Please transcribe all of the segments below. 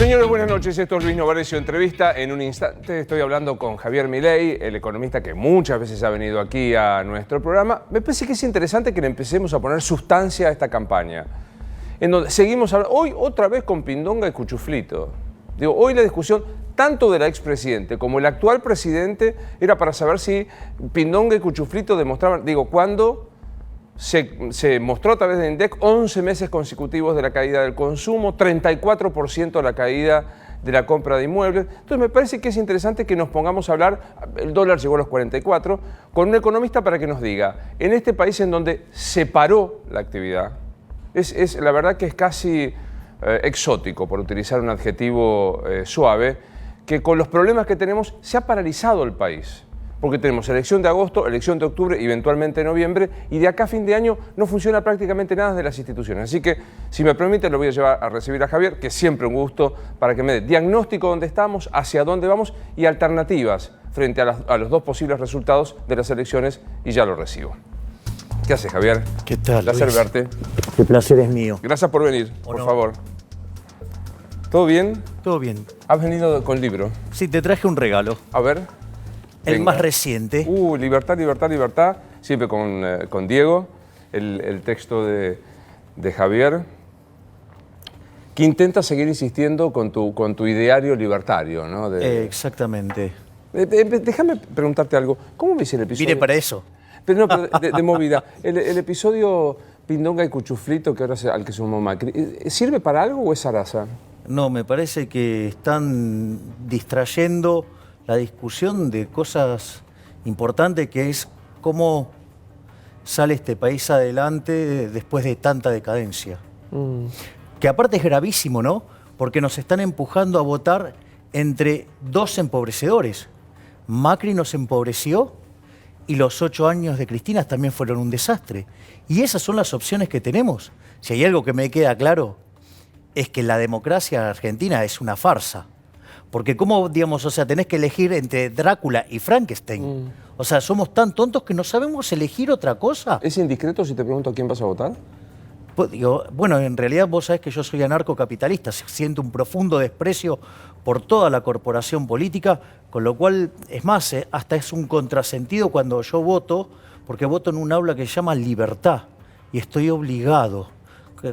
Señores, buenas noches. Esto es Luis Novarecio Entrevista. En un instante estoy hablando con Javier Milei, el economista que muchas veces ha venido aquí a nuestro programa. Me parece que es interesante que le empecemos a poner sustancia a esta campaña. En donde seguimos hablando, hoy otra vez con Pindonga y Cuchuflito. Digo, hoy la discusión tanto de la expresidente como el actual presidente era para saber si Pindonga y Cuchuflito demostraban, cuando se mostró a través del INDEC 11 meses consecutivos de la caída del consumo, 34% de la caída de la compra de inmuebles. Entonces me parece que es interesante que nos pongamos a hablar, el dólar llegó a los 44, con un economista para que nos diga, en este país en donde se paró la actividad, la verdad que es casi exótico, por utilizar un adjetivo suave, que con los problemas que tenemos se ha paralizado el país. Porque tenemos elección de agosto, elección de octubre y eventualmente noviembre, y de acá a fin de año no funciona prácticamente nada de las instituciones. Así que, si me permite, lo voy a llevar a recibir a Javier, que es siempre un gusto, para que me dé diagnóstico de dónde estamos, hacia dónde vamos y alternativas frente a los dos posibles resultados de las elecciones, y ya lo recibo. ¿Qué haces, Javier? ¿Qué tal, Placer Luis? verte. El placer es mío. Gracias por venir, por favor. ¿Todo bien? Todo bien. ¿Has venido con libro? Sí, te traje un regalo. A ver. El Venga. más reciente. Libertad, libertad, libertad. Siempre con Diego, el texto de Javier, que intenta seguir insistiendo con tu ideario libertario, ¿no? Exactamente. Déjame preguntarte algo. ¿Cómo ves el episodio? Vine para eso. Pero no, de movida. El episodio Pindonga y Cuchuflito, que ahora al que sumó Macri, ¿sirve para algo o es zaraza? No, me parece que están distrayendo la discusión de cosas importantes, que es cómo sale este país adelante después de tanta decadencia. Que aparte es gravísimo, ¿no? Porque nos están empujando a votar entre dos empobrecedores. Macri nos empobreció y los 8 años de Cristina también fueron un desastre. Y esas son las opciones que tenemos. Si hay algo que me queda claro, es que la democracia argentina es una farsa. Porque cómo, tenés que elegir entre Drácula y Frankenstein. O sea, somos tan tontos que no sabemos elegir otra cosa. ¿Es indiscreto si te pregunto a quién vas a votar? Pues, bueno, en realidad vos sabés que yo soy anarcocapitalista, siento un profundo desprecio por toda la corporación política, con lo cual, es más, hasta es un contrasentido cuando yo voto, porque voto en un aula que se llama Libertad, y estoy obligado.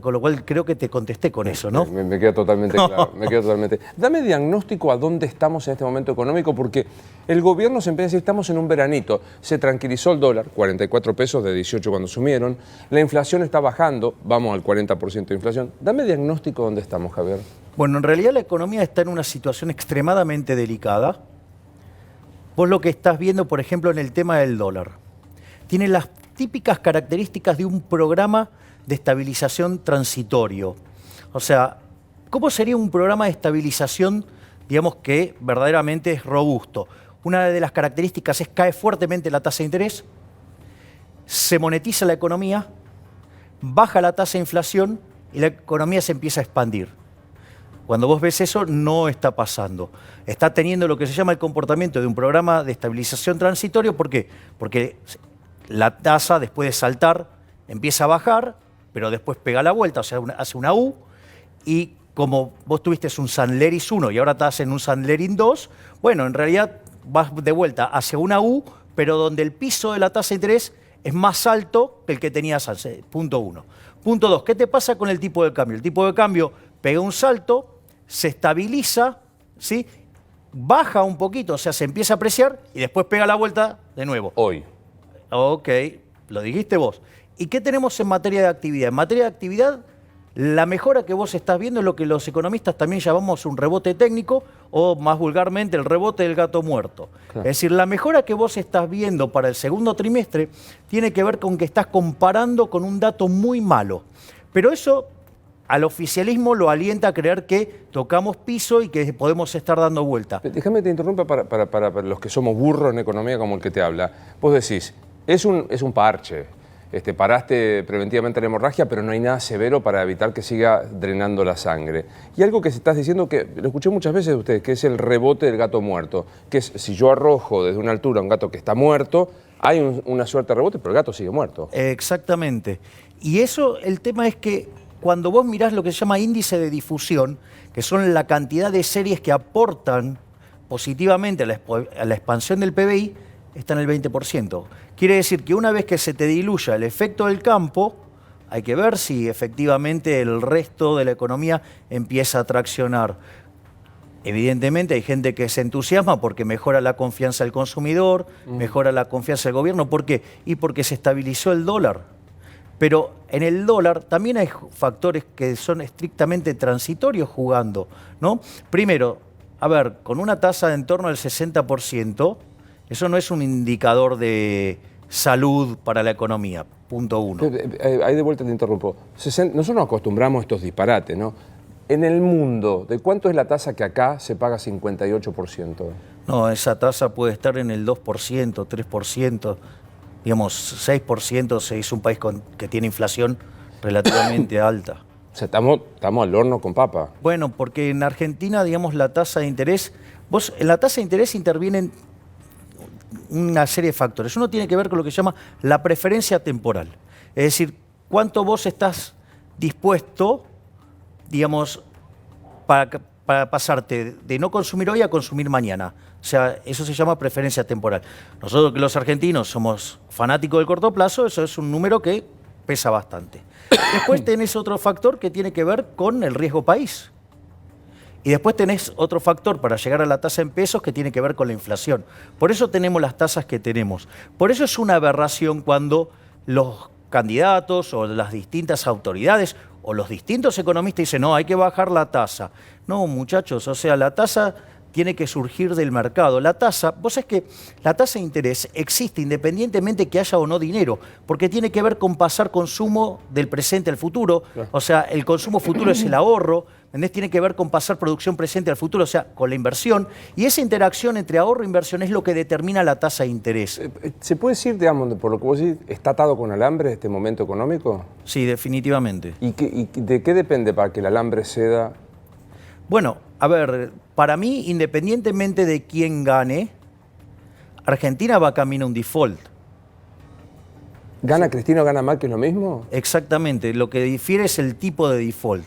Con lo cual creo que te contesté con eso, ¿no? Me queda totalmente claro, me queda totalmente. Dame diagnóstico a dónde estamos en este momento económico, porque el gobierno se empieza a decir, estamos en un veranito, se tranquilizó el dólar, 44 pesos de 18 cuando sumieron, la inflación está bajando, vamos al 40% de inflación. Dame diagnóstico de dónde estamos, Javier. Bueno, en realidad la economía está en una situación extremadamente delicada. Vos lo que estás viendo, por ejemplo, en el tema del dólar, tiene las típicas características de un programa de estabilización transitorio. O sea, ¿cómo sería un programa de estabilización, que verdaderamente es robusto? Una de las características es cae fuertemente la tasa de interés, se monetiza la economía, baja la tasa de inflación y la economía se empieza a expandir. Cuando vos ves eso, no está pasando. Está teniendo lo que se llama el comportamiento de un programa de estabilización transitorio. ¿Por qué? Porque la tasa, después de saltar, empieza a bajar, pero después pega la vuelta, o sea, hace una U, y como vos tuviste un Sandleris 1 y ahora estás en un Sandlerin 2, bueno, en realidad vas de vuelta hacia una U, pero donde el piso de la tasa de interés es más alto que el que tenías antes, punto 1. Punto 2, ¿qué te pasa con el tipo de cambio? El tipo de cambio pega un salto, se estabiliza, ¿sí? Baja un poquito, o sea, se empieza a apreciar y después pega la vuelta de nuevo. Hoy. Ok, lo dijiste vos. ¿Y qué tenemos en materia de actividad? En materia de actividad, la mejora que vos estás viendo es lo que los economistas también llamamos un rebote técnico, o más vulgarmente el rebote del gato muerto. Claro. Es decir, la mejora que vos estás viendo para el segundo trimestre tiene que ver con que estás comparando con un dato muy malo. Pero eso al oficialismo lo alienta a creer que tocamos piso y que podemos estar dando vuelta. Déjame que te interrumpa para los que somos burros en economía como el que te habla. Vos decís, es un parche. Paraste preventivamente la hemorragia, pero no hay nada severo para evitar que siga drenando la sangre. Y algo que se estás diciendo, que lo escuché muchas veces de ustedes, que es el rebote del gato muerto, que es si yo arrojo desde una altura a un gato que está muerto, hay una suerte de rebote, pero el gato sigue muerto. Exactamente. Y eso, el tema es que cuando vos mirás lo que se llama índice de difusión, que son la cantidad de series que aportan positivamente a la expansión del PBI, está en el 20%. Quiere decir que una vez que se te diluya el efecto del campo, hay que ver si efectivamente el resto de la economía empieza a traccionar. Evidentemente hay gente que se entusiasma porque mejora la confianza del consumidor, mejora la confianza del gobierno. ¿Por qué? Y porque se estabilizó el dólar. Pero en el dólar también hay factores que son estrictamente transitorios jugando, ¿no? Primero, a ver, con una tasa de en torno al 60%, eso no es un indicador de salud para la economía, punto uno. Ahí de vuelta te interrumpo. Nosotros nos acostumbramos a estos disparates, ¿no? En el mundo, ¿de cuánto es la tasa que acá se paga 58%? No, esa tasa puede estar en el 2%, 3%, digamos 6% si es un país que tiene inflación relativamente alta. O sea, estamos al horno con papa. Bueno, porque en Argentina, digamos, la tasa de interés, en la tasa de interés intervienen una serie de factores. Uno tiene que ver con lo que se llama la preferencia temporal. Es decir, cuánto vos estás dispuesto, digamos, para pasarte de no consumir hoy a consumir mañana. O sea, eso se llama preferencia temporal. Nosotros que los argentinos somos fanáticos del corto plazo, eso es un número que pesa bastante. Después tenés otro factor que tiene que ver con el riesgo país. Y después tenés otro factor para llegar a la tasa en pesos que tiene que ver con la inflación. Por eso tenemos las tasas que tenemos. Por eso es una aberración cuando los candidatos o las distintas autoridades o los distintos economistas dicen, no, hay que bajar la tasa. No, muchachos, o sea, la tasa tiene que surgir del mercado. La tasa, vos sabés que la tasa de interés existe independientemente que haya o no dinero, porque tiene que ver con pasar consumo del presente al futuro. Claro. O sea, el consumo futuro es el ahorro, ¿entendés? Tiene que ver con pasar producción presente al futuro, o sea, con la inversión. Y esa interacción entre ahorro e inversión es lo que determina la tasa de interés. ¿Se puede decir, digamos, por lo que vos decís, está atado con alambre este momento económico? Sí, definitivamente. ¿Y de qué depende para que el alambre ceda? Bueno, a ver, para mí, independientemente de quién gane, Argentina va camino a un default. ¿Gana Cristina o gana Macri es lo mismo? Exactamente, lo que difiere es el tipo de default.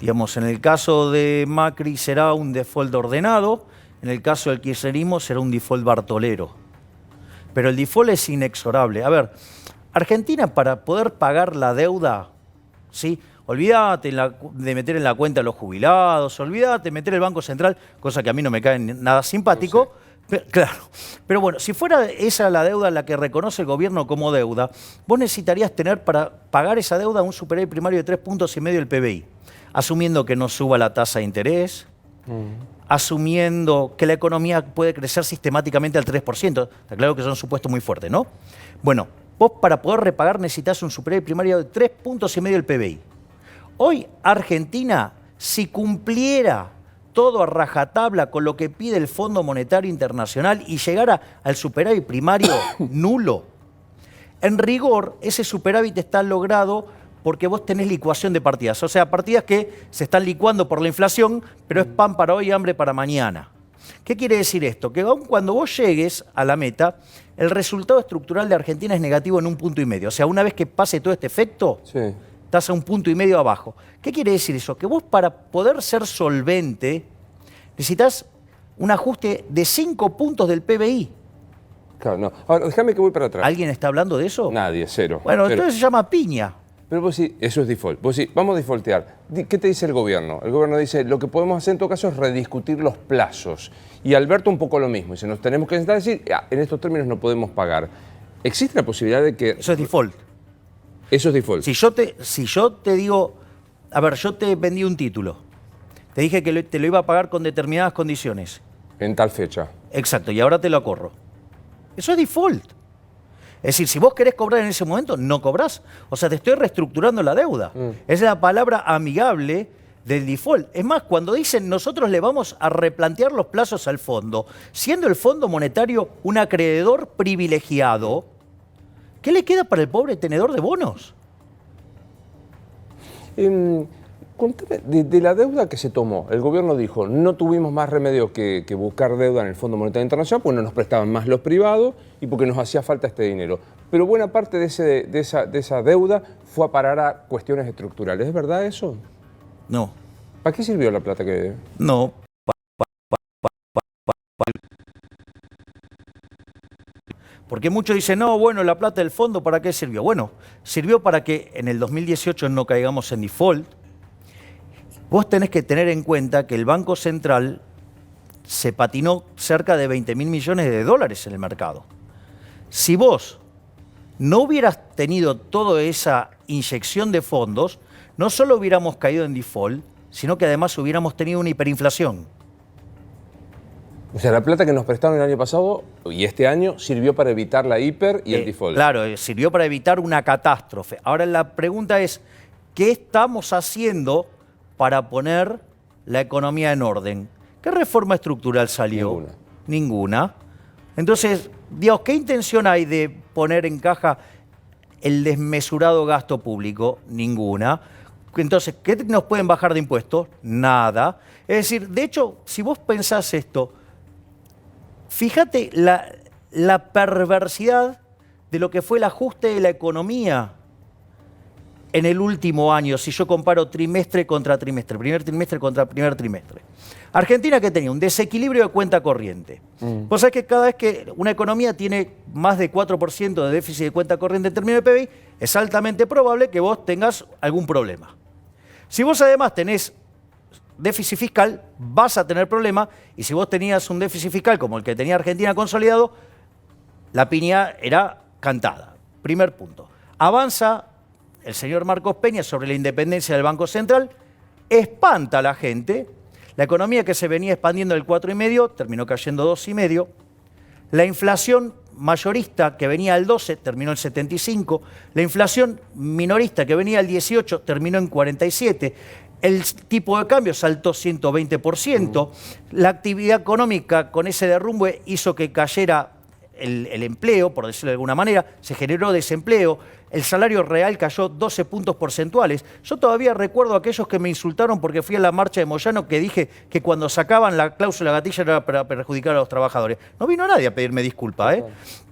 Digamos, en el caso de Macri será un default ordenado, en el caso del kirchnerismo será un default bartolero. Pero el default es inexorable. A ver, Argentina para poder pagar la deuda, ¿sí? Olvídate de meter en la cuenta a los jubilados, olvídate de meter el Banco Central, cosa que a mí no me cae nada simpático. Pero, claro, pero bueno, si fuera esa la deuda la que reconoce el gobierno como deuda, vos necesitarías tener para pagar esa deuda un superávit primario de 3,5 puntos del PBI, asumiendo que no suba la tasa de interés, asumiendo que la economía puede crecer sistemáticamente al 3%. Está claro que son supuestos muy fuertes, ¿no? Bueno, vos para poder repagar necesitas un superávit primario de 3,5 puntos del PBI. Hoy Argentina, si cumpliera todo a rajatabla con lo que pide el Fondo Monetario Internacional y llegara al superávit primario nulo, en rigor ese superávit está logrado porque vos tenés licuación de partidas. O sea, partidas que se están licuando por la inflación, pero es pan para hoy y hambre para mañana. ¿Qué quiere decir esto? Que aun cuando vos llegues a la meta, el resultado estructural de Argentina es negativo en 1,5 puntos. O sea, una vez que pase todo este efecto, sí, estás a 1,5 puntos abajo. ¿Qué quiere decir eso? Que vos para poder ser solvente necesitas un ajuste de 5 puntos del PBI. Claro, no. Ahora, déjame que voy para atrás. ¿Alguien está hablando de eso? Nadie, cero. Bueno, cero. entonces se llama piña. Pero vos sí, eso es default. Vos sí, vamos a defaultear. ¿Qué te dice el gobierno? El gobierno dice, lo que podemos hacer en todo caso es rediscutir los plazos. Y Alberto un poco lo mismo. Dice, nos tenemos que sentar y decir, en estos términos no podemos pagar. ¿Existe la posibilidad de que...? Eso es default. Eso es default. Si yo te digo, a ver, yo te vendí un título. Te dije que te lo iba a pagar con determinadas condiciones. En tal fecha. Exacto, y ahora te lo acorro. Eso es default. Es decir, si vos querés cobrar en ese momento, no cobrás. O sea, te estoy reestructurando la deuda. Es la palabra amigable del default. Es más, cuando dicen nosotros le vamos a replantear los plazos al fondo, siendo el Fondo Monetario un acreedor privilegiado, ¿qué le queda para el pobre tenedor de bonos? Contame, de la deuda que se tomó, el gobierno dijo, no tuvimos más remedio que buscar deuda en el Fondo Monetario Internacional porque no nos prestaban más los privados y porque nos hacía falta este dinero. Pero buena parte de esa deuda fue a parar a cuestiones estructurales. ¿Es verdad eso? No. ¿Para qué sirvió la plata que...? No. Porque muchos dicen, no, bueno, la plata del fondo, ¿para qué sirvió? Bueno, sirvió para que en el 2018 no caigamos en default. Vos tenés que tener en cuenta que el Banco Central se patinó cerca de 20.000 millones de dólares en el mercado. Si vos no hubieras tenido toda esa inyección de fondos, no solo hubiéramos caído en default, sino que además hubiéramos tenido una hiperinflación. O sea, la plata que nos prestaron el año pasado y este año sirvió para evitar la hiper y el default. Claro, sirvió para evitar una catástrofe. Ahora la pregunta es, ¿qué estamos haciendo para poner la economía en orden? ¿Qué reforma estructural salió? Ninguna. Entonces, Dios, ¿qué intención hay de poner en caja el desmesurado gasto público? Ninguna. Entonces, ¿qué nos pueden bajar de impuestos? Nada. Es decir, de hecho, si vos pensás esto, fíjate la perversidad de lo que fue el ajuste de la economía en el último año, si yo comparo trimestre contra trimestre, primer trimestre contra primer trimestre. Argentina, que tenía un desequilibrio de cuenta corriente. Vos sabés que cada vez que una economía tiene más de 4% de déficit de cuenta corriente en términos de PBI, es altamente probable que vos tengas algún problema. Si vos además tenés déficit fiscal, vas a tener problemas, y si vos tenías un déficit fiscal como el que tenía Argentina consolidado, la piña era cantada. Primer punto. Avanza el señor Marcos Peña sobre la independencia del Banco Central, espanta a la gente, la economía que se venía expandiendo del 4,5 terminó cayendo 2,5, la inflación mayorista que venía al 12 terminó en 75, la inflación minorista que venía al 18 terminó en 47, el tipo de cambio saltó 120%, la actividad económica con ese derrumbe hizo que cayera el empleo, por decirlo de alguna manera, se generó desempleo, el salario real cayó 12 puntos porcentuales. Yo todavía recuerdo a aquellos que me insultaron porque fui a la marcha de Moyano que dije que cuando sacaban la cláusula gatilla era para perjudicar a los trabajadores. No vino nadie a pedirme disculpas, ¿eh?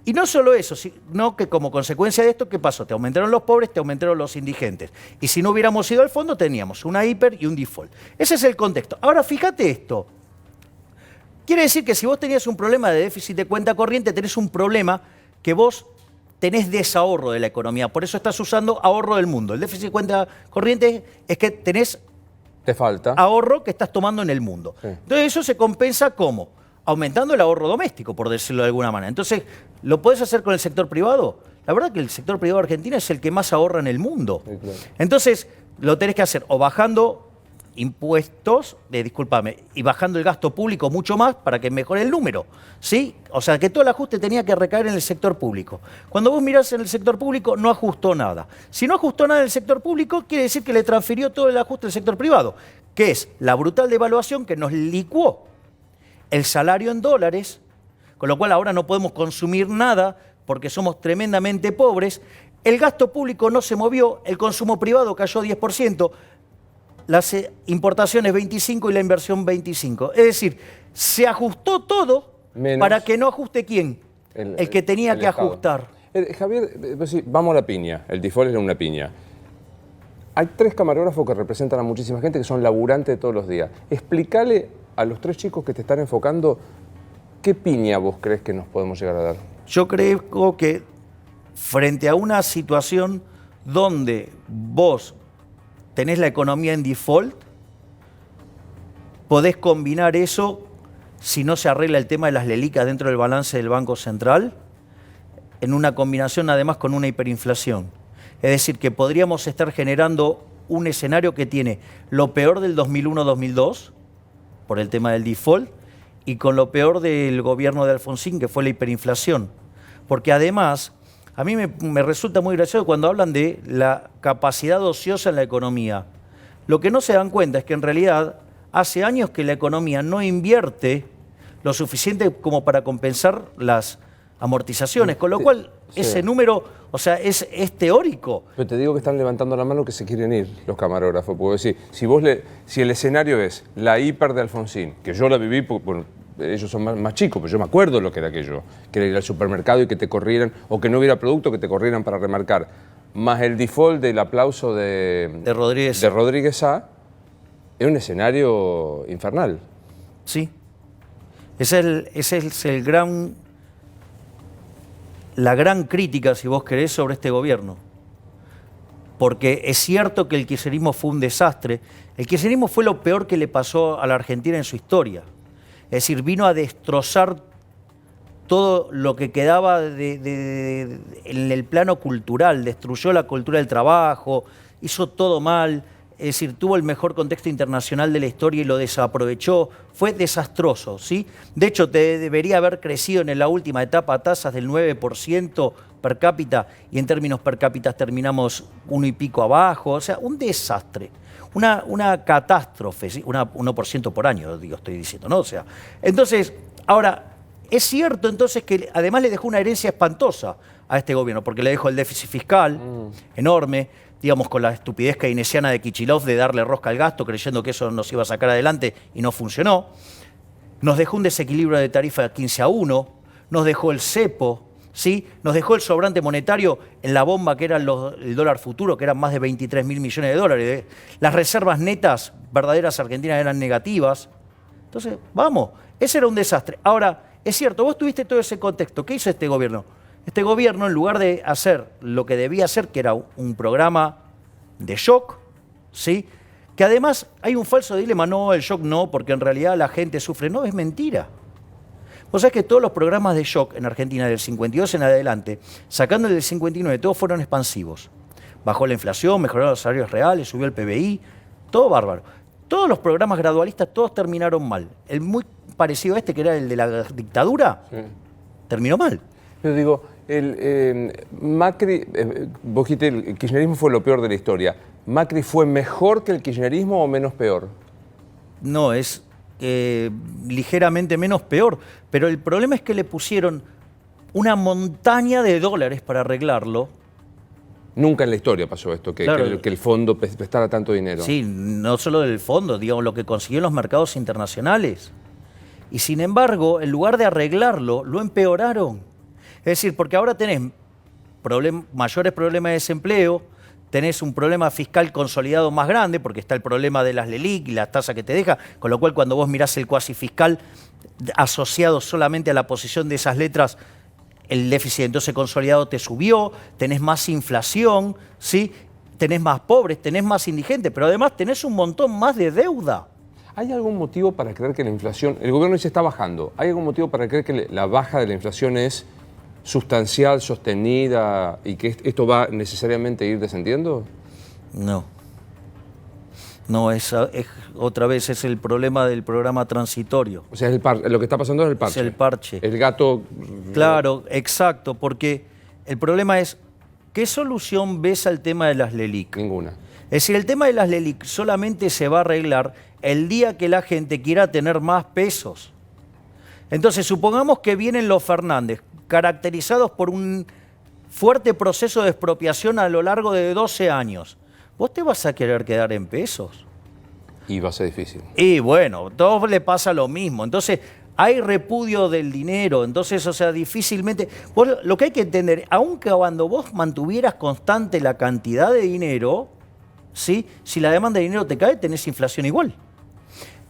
Y no solo eso, sino que como consecuencia de esto, ¿qué pasó? Te aumentaron los pobres, te aumentaron los indigentes. Y si no hubiéramos ido al fondo, teníamos una hiper y un default. Ese es el contexto. Ahora, fíjate esto. Quiere decir que si vos tenías un problema de déficit de cuenta corriente, tenés un problema que vos tenés desahorro de la economía. Por eso estás usando ahorro del mundo. El déficit de cuenta corriente es que tenés ahorro que estás tomando en el mundo. Sí. Entonces eso se compensa ¿cómo? Aumentando el ahorro doméstico, por decirlo de alguna manera. Entonces, ¿lo podés hacer con el sector privado? La verdad que el sector privado argentino es el que más ahorra en el mundo. Sí, claro. Entonces, lo tenés que hacer o bajando impuestos, y bajando el gasto público mucho más para que mejore el número, ¿sí? O sea, que todo el ajuste tenía que recaer en el sector público. Cuando vos mirás en el sector público, no ajustó nada. Si no ajustó nada en el sector público, quiere decir que le transfirió todo el ajuste al sector privado, que es la brutal devaluación que nos licuó el salario en dólares, con lo cual ahora no podemos consumir nada porque somos tremendamente pobres. El gasto público no se movió, el consumo privado cayó 10%, las importaciones 25 y la inversión 25. Es decir, se ajustó todo para que no ajuste ¿quién? El que tenía que ajustar. Javier, vamos a la piña. El default era una piña. Hay 3 camarógrafos que representan a muchísima gente que son laburantes todos los días. Explícale a los 3 chicos que te están enfocando qué piña vos crees que nos podemos llegar a dar. Yo creo que frente a una situación donde vos tenés la economía en default, podés combinar eso, si no se arregla el tema de las lelicas dentro del balance del Banco Central, en una combinación además con una hiperinflación. Es decir, que podríamos estar generando un escenario que tiene lo peor del 2001-2002, por el tema del default, y con lo peor del gobierno de Alfonsín, que fue la hiperinflación. Porque además, a mí me resulta muy gracioso cuando hablan de la capacidad ociosa en la economía. Lo que no se dan cuenta es que en realidad hace años que la economía no invierte lo suficiente como para compensar las amortizaciones, con lo cual ese número, O sea, es teórico. Pero te digo que están levantando la mano que se quieren ir los camarógrafos. Porque si el escenario es la hiper de Alfonsín, que yo la viví, bueno, ellos son más chicos, pero yo me acuerdo lo que era aquello, que era ir al supermercado y que te corrieran, o que no hubiera producto, que te corrieran para remarcar, más el default del aplauso de Rodríguez Sá, es un escenario infernal. Sí. Ese es la gran crítica, si vos querés, sobre este gobierno. Porque es cierto que el kirchnerismo fue un desastre. El kirchnerismo fue lo peor que le pasó a la Argentina en su historia. Es decir, vino a destrozar todo lo que quedaba en el plano cultural, destruyó la cultura del trabajo, hizo todo mal. Es decir, tuvo el mejor contexto internacional de la historia y lo desaprovechó. Fue desastroso, ¿sí? De hecho, debería haber crecido en la última etapa tasas del 9% per cápita y en términos per cápita terminamos 1 y pico abajo. O sea, un desastre, una catástrofe, ¿sí? 1% por año, estoy diciendo, ¿no? O sea, entonces, ahora, es cierto entonces que además le dejó una herencia espantosa a este gobierno, porque le dejó el déficit fiscal enorme, digamos, con la estupidez keynesiana de Kicillof de darle rosca al gasto, creyendo que eso nos iba a sacar adelante y no funcionó. Nos dejó un desequilibrio de tarifa 15-1, nos dejó el cepo, ¿sí? Nos dejó el sobrante monetario en la bomba que era el dólar futuro, que eran más de 23.000 millones de dólares. Las reservas netas verdaderas argentinas eran negativas. Entonces, vamos, ese era un desastre. Ahora, es cierto, vos tuviste todo ese contexto. ¿Qué hizo este gobierno? Este gobierno, en lugar de hacer lo que debía hacer, que era un programa de shock, ¿sí? Que además hay un falso dilema, no, el shock no, porque en realidad la gente sufre. No, es mentira. Vos sabés que todos los programas de shock en Argentina del 52 en adelante, sacando el del 59, todos fueron expansivos. Bajó la inflación, mejoraron los salarios reales, subió el PBI, todo bárbaro. Todos los programas gradualistas, todos terminaron mal. El muy parecido a este, que era el de la dictadura, sí, terminó mal. Pero digo, Macri, vos dijiste, el kirchnerismo fue lo peor de la historia. ¿Macri fue mejor que el kirchnerismo o menos peor? No, es ligeramente menos peor. Pero el problema es que le pusieron una montaña de dólares para arreglarlo. Nunca en la historia pasó esto, claro, que el fondo prestara tanto dinero. Sí, no solo del fondo, digamos, lo que consiguió en los mercados internacionales. Y sin embargo, en lugar de arreglarlo, lo empeoraron. Es decir, porque ahora tenés mayores problemas de desempleo, tenés un problema fiscal consolidado más grande, porque está el problema de las LELIQ y las tasas que te deja, con lo cual cuando vos mirás el cuasi fiscal asociado solamente a la posición de esas letras, el déficit entonces consolidado te subió, tenés más inflación, ¿sí? Tenés más pobres, tenés más indigentes, pero además tenés un montón más de deuda. ¿Hay algún motivo para creer que la inflación, el gobierno dice está bajando, ¿hay algún motivo para creer que la baja de la inflación es sustancial, sostenida y que esto va necesariamente a ir descendiendo? No. No, otra vez es el problema del programa transitorio. O sea, lo que está pasando es el parche. Es el parche. El gato... Claro, exacto, porque el problema es, ¿qué solución ves al tema de las LELIQ? Ninguna. Es decir, el tema de las LELIQ solamente se va a arreglar el día que la gente quiera tener más pesos. Entonces, supongamos que vienen los Fernández, caracterizados por un fuerte proceso de expropiación a lo largo de 12 años. ¿Vos te vas a querer quedar en pesos? Y va a ser difícil. Y bueno, a todos le pasa lo mismo. Entonces, hay repudio del dinero. Entonces, o sea, difícilmente... lo que hay que entender, aunque cuando vos mantuvieras constante la cantidad de dinero, ¿sí? Si la demanda de dinero te cae, tenés inflación igual.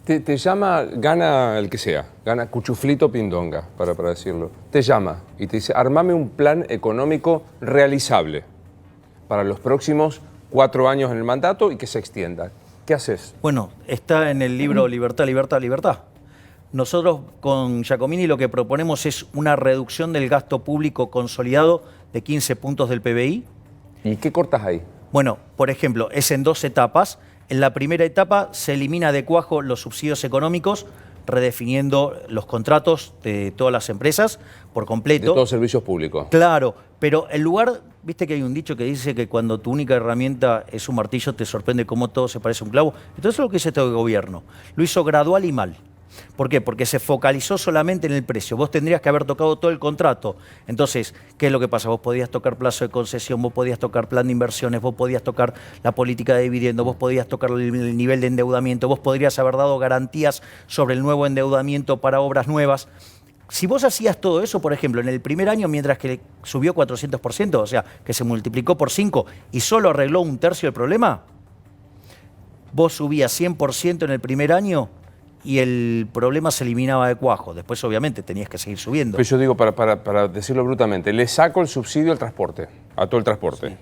Te llama, gana el que sea, gana Cuchuflito Pindonga, para decirlo. Te llama y te dice, armame un plan económico realizable para los próximos 4 años en el mandato y que se extienda. ¿Qué haces? Bueno, está en el libro Libertad, Libertad, Libertad. Nosotros con Giacomini lo que proponemos es una reducción del gasto público consolidado de 15 puntos del PBI. ¿Y qué cortas ahí? Bueno, por ejemplo, es en 2 etapas. En la primera etapa se elimina de cuajo los subsidios económicos, redefiniendo los contratos de todas las empresas por completo. De todos los servicios públicos. Claro, pero en lugar, viste que hay un dicho que dice que cuando tu única herramienta es un martillo te sorprende cómo todo se parece a un clavo. Entonces es lo que hizo este gobierno. Lo hizo gradual y mal. ¿Por qué? Porque se focalizó solamente en el precio. Vos tendrías que haber tocado todo el contrato. Entonces, ¿qué es lo que pasa? Vos podías tocar plazo de concesión, vos podías tocar plan de inversiones, vos podías tocar la política de dividendos, vos podías tocar el nivel de endeudamiento, vos podrías haber dado garantías sobre el nuevo endeudamiento para obras nuevas. Si vos hacías todo eso, por ejemplo, en el primer año, mientras que subió 400%, o sea, que se multiplicó por 5 y solo arregló un tercio del problema, vos subías 100% en el primer año y el problema se eliminaba de cuajo. Después, obviamente, tenías que seguir subiendo. Pero yo digo, para decirlo brutalmente, le saco el subsidio al transporte, a todo el transporte. Sí.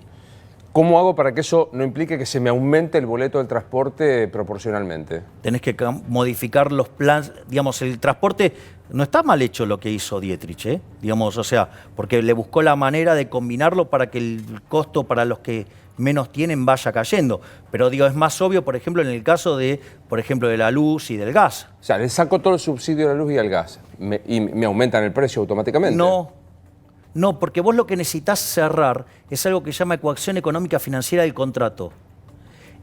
¿Cómo hago para que eso no implique que se me aumente el boleto del transporte proporcionalmente? Tenés que modificar los planes. Digamos, el transporte no está mal hecho lo que hizo Dietrich, ¿eh? Digamos, o sea, porque le buscó la manera de combinarlo para que el costo para los que menos tienen vaya cayendo. Pero digo, es más obvio, por ejemplo, en el caso de, por ejemplo, de la luz y del gas. O sea, le saco todo el subsidio a la luz y al gas y me aumentan el precio automáticamente. No, porque vos lo que necesitas cerrar es algo que se llama ecuación económica financiera del contrato.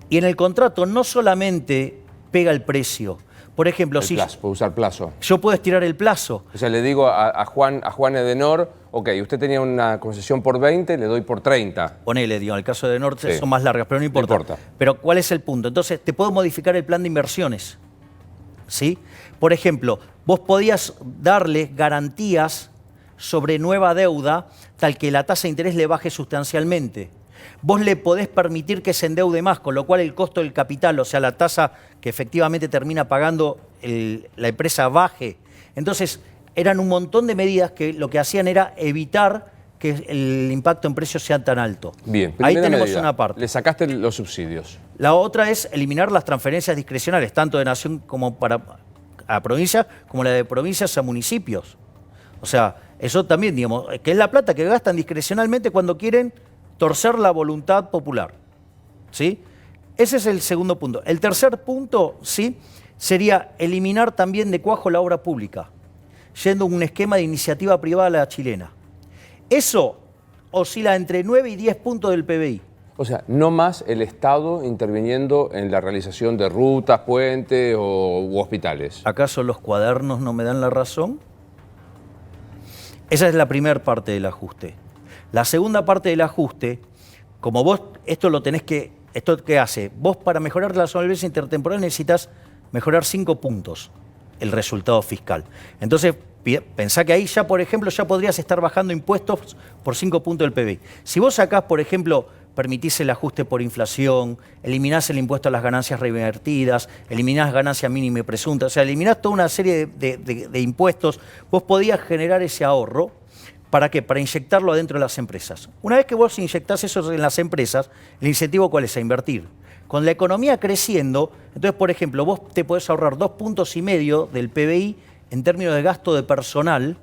Y en el contrato no solamente pega el precio. Por ejemplo, el plazo, puedo usar plazo. Yo puedo estirar el plazo. O sea, le digo a Juan Edenor, ok, usted tenía una concesión por 20, le doy por 30. Ponele, digo, en el caso de Edenor son más largas, pero no importa. No importa. Pero ¿cuál es el punto? Entonces, te puedo modificar el plan de inversiones. ¿Sí? Por ejemplo, vos podías darle garantías sobre nueva deuda, tal que la tasa de interés le baje sustancialmente. Vos le podés permitir que se endeude más, con lo cual el costo del capital, o sea, la tasa que efectivamente termina pagando la empresa baje. Entonces, eran un montón de medidas que lo que hacían era evitar que el impacto en precios sea tan alto. Bien, ahí tenemos medida. Una parte. Le sacaste los subsidios. La otra es eliminar las transferencias discrecionales, tanto de nación como a provincia, como la de provincias a municipios. O sea, eso también, digamos, que es la plata que gastan discrecionalmente cuando quieren torcer la voluntad popular. ¿Sí? Ese es el segundo punto. El tercer punto, ¿sí?, sería eliminar también de cuajo la obra pública, yendo a un esquema de iniciativa privada a la chilena. Eso oscila entre 9 y 10 puntos del PBI. O sea, no más el Estado interviniendo en la realización de rutas, puentes u hospitales. ¿Acaso los cuadernos no me dan la razón? Esa es la primera parte del ajuste. La segunda parte del ajuste, como vos esto ¿qué hace? Vos para mejorar la solvencia intertemporal necesitas mejorar 5 puntos el resultado fiscal. Entonces, pensá que ahí ya, por ejemplo, ya podrías estar bajando impuestos por 5 puntos del PBI. Si vos sacás, por ejemplo, permitís el ajuste por inflación, eliminás el impuesto a las ganancias reinvertidas, eliminás ganancia mínima y presunta, o sea, eliminás toda una serie de impuestos, vos podías generar ese ahorro. ¿Para qué? Para inyectarlo adentro de las empresas. Una vez que vos inyectás eso en las empresas, el incentivo ¿cuál es? A invertir. Con la economía creciendo, entonces, por ejemplo, vos te podés ahorrar 2,5 puntos del PBI en términos de gasto de personal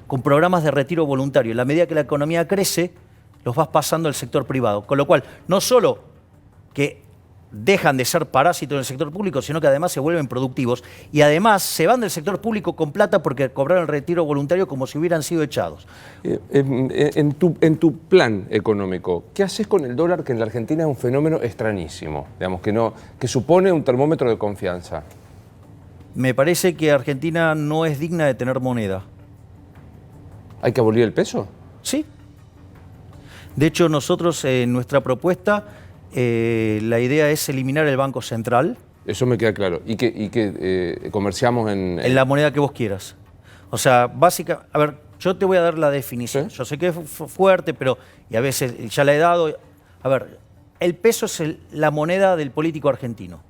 con programas de retiro voluntario. En la medida que la economía crece, los vas pasando al sector privado. Con lo cual, no solo que dejan de ser parásitos en el sector público, sino que además se vuelven productivos y además se van del sector público con plata porque cobraron el retiro voluntario como si hubieran sido echados. En tu plan económico, ¿qué haces con el dólar, que en la Argentina es un fenómeno extrañísimo, digamos, que supone un termómetro de confianza? Me parece que Argentina no es digna de tener moneda. ¿Hay que abolir el peso? Sí. De hecho, nosotros en nuestra propuesta la idea es eliminar el Banco Central. Eso me queda claro. Y que comerciamos en la moneda que vos quieras. O sea, básicamente, a ver, yo te voy a dar la definición. ¿Sí? Yo sé que es fuerte, pero y a veces ya la he dado. A ver, el peso es la moneda del político argentino.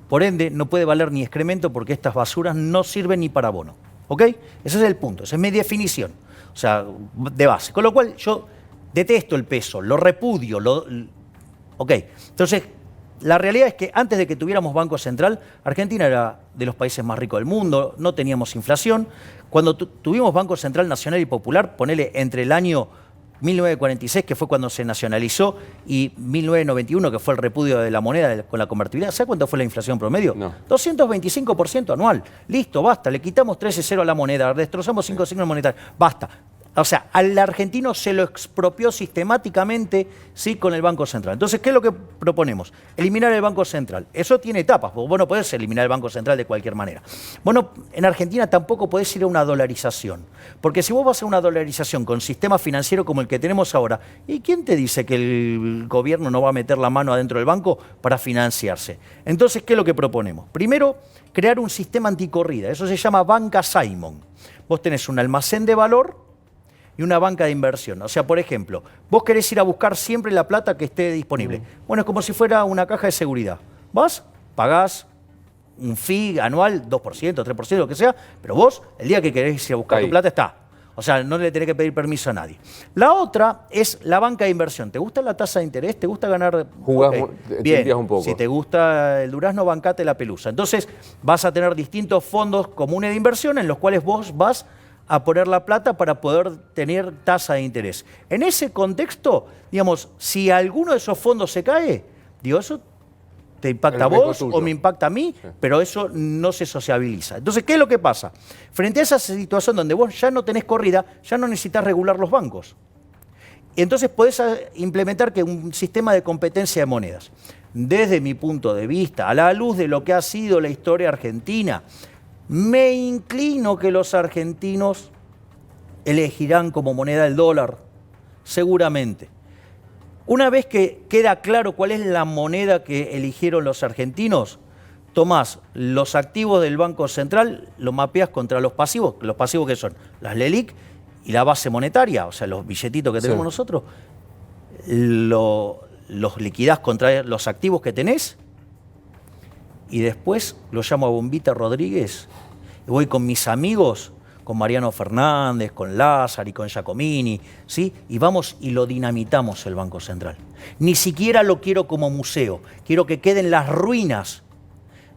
Por ende, no puede valer ni excremento porque estas basuras no sirven ni para abono. ¿Ok? Ese es el punto, esa es mi definición. O sea, de base. Con lo cual, yo detesto el peso, lo repudio, Ok, entonces la realidad es que antes de que tuviéramos Banco Central, Argentina era de los países más ricos del mundo, no teníamos inflación. Cuando tuvimos Banco Central Nacional y Popular, ponele entre el año 1946, que fue cuando se nacionalizó, y 1991, que fue el repudio de la moneda con la convertibilidad, ¿sabes cuánto fue la inflación promedio? No. 225% anual. Listo, basta, le quitamos 13,0 a la moneda, destrozamos 5 signos monetarios, basta. O sea, al argentino se lo expropió sistemáticamente, ¿sí?, con el Banco Central. Entonces, ¿qué es lo que proponemos? Eliminar el Banco Central. Eso tiene etapas, porque vos no podés eliminar el Banco Central de cualquier manera. Bueno, en Argentina tampoco podés ir a una dolarización. Porque si vos vas a una dolarización con sistema financiero como el que tenemos ahora, ¿y quién te dice que el gobierno no va a meter la mano adentro del banco para financiarse? Entonces, ¿qué es lo que proponemos? Primero, crear un sistema anticorrida. Eso se llama banca Simon. Vos tenés un almacén de valor y una banca de inversión. O sea, por ejemplo, vos querés ir a buscar siempre la plata que esté disponible. Bueno, es como si fuera una caja de seguridad. Vas, pagás un fee anual, 2%, 3%, lo que sea, pero vos, el día que querés ir a buscar tu plata, está. O sea, no le tenés que pedir permiso a nadie. La otra es la banca de inversión. ¿Te gusta la tasa de interés? ¿Te gusta ganar? Jugás, okay. Bien, un poco. Si te gusta el durazno, bancate la pelusa. Entonces, vas a tener distintos fondos comunes de inversión en los cuales vos vas a poner la plata para poder tener tasa de interés. En ese contexto, digamos, si alguno de esos fondos se cae, digo, eso te impacta a vos o me impacta a mí, sí, pero eso no se sociabiliza. Entonces, ¿qué es lo que pasa? Frente a esa situación donde vos ya no tenés corrida, ya no necesitas regular los bancos. Y entonces podés implementar que un sistema de competencia de monedas. Desde mi punto de vista, a la luz de lo que ha sido la historia argentina, me inclino que los argentinos elegirán como moneda el dólar, seguramente. Una vez que queda claro cuál es la moneda que eligieron los argentinos, tomás los activos del Banco Central, los mapeás contra los pasivos que son las LELIQ y la base monetaria, o sea, los billetitos que tenemos nosotros, los liquidás contra los activos que tenés, y después lo llamo a Bombita Rodríguez y voy con mis amigos, con Mariano Fernández, con Lázaro y con Giacomini, ¿sí? Y vamos y lo dinamitamos el Banco Central. Ni siquiera lo quiero como museo, quiero que queden las ruinas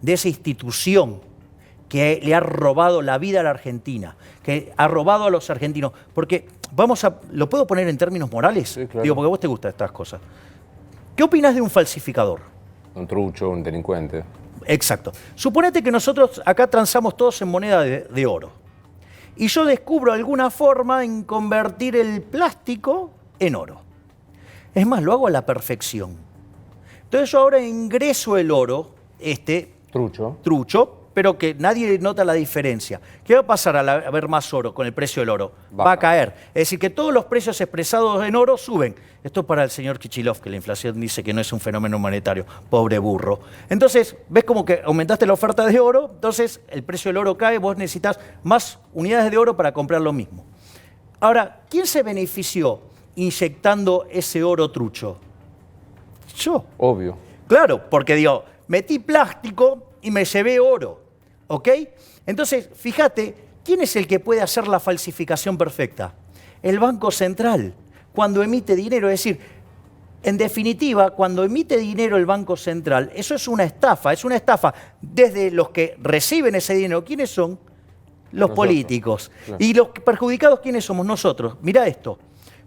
de esa institución que le ha robado la vida a la Argentina, que ha robado a los argentinos. Porque ¿lo puedo poner en términos morales? Sí, claro. Digo, porque a vos te gustan estas cosas. ¿Qué opinas de un falsificador? Un trucho, un delincuente. Exacto. Suponete que nosotros acá transamos todos en moneda de oro. Y yo descubro alguna forma en convertir el plástico en oro. Es más, lo hago a la perfección. Entonces yo ahora ingreso el oro, trucho, pero que nadie nota la diferencia. ¿Qué va a pasar al haber más oro con el precio del oro? Va a caer. Es decir, que todos los precios expresados en oro suben. Esto es para el señor Kichilov, que la inflación dice que no es un fenómeno monetario. Pobre burro. Entonces, ves como que aumentaste la oferta de oro, entonces el precio del oro cae, vos necesitas más unidades de oro para comprar lo mismo. Ahora, ¿quién se benefició inyectando ese oro trucho? Yo. Obvio. Claro, porque digo, metí plástico y me llevé oro, ¿ok? Entonces, fíjate, ¿quién es el que puede hacer la falsificación perfecta? El Banco Central, cuando emite dinero. Es decir, en definitiva, cuando emite dinero el Banco Central, eso es una estafa desde los que reciben ese dinero. ¿Quiénes son? Los políticos. Claro. Y los perjudicados, ¿quiénes somos? Nosotros. Mirá esto.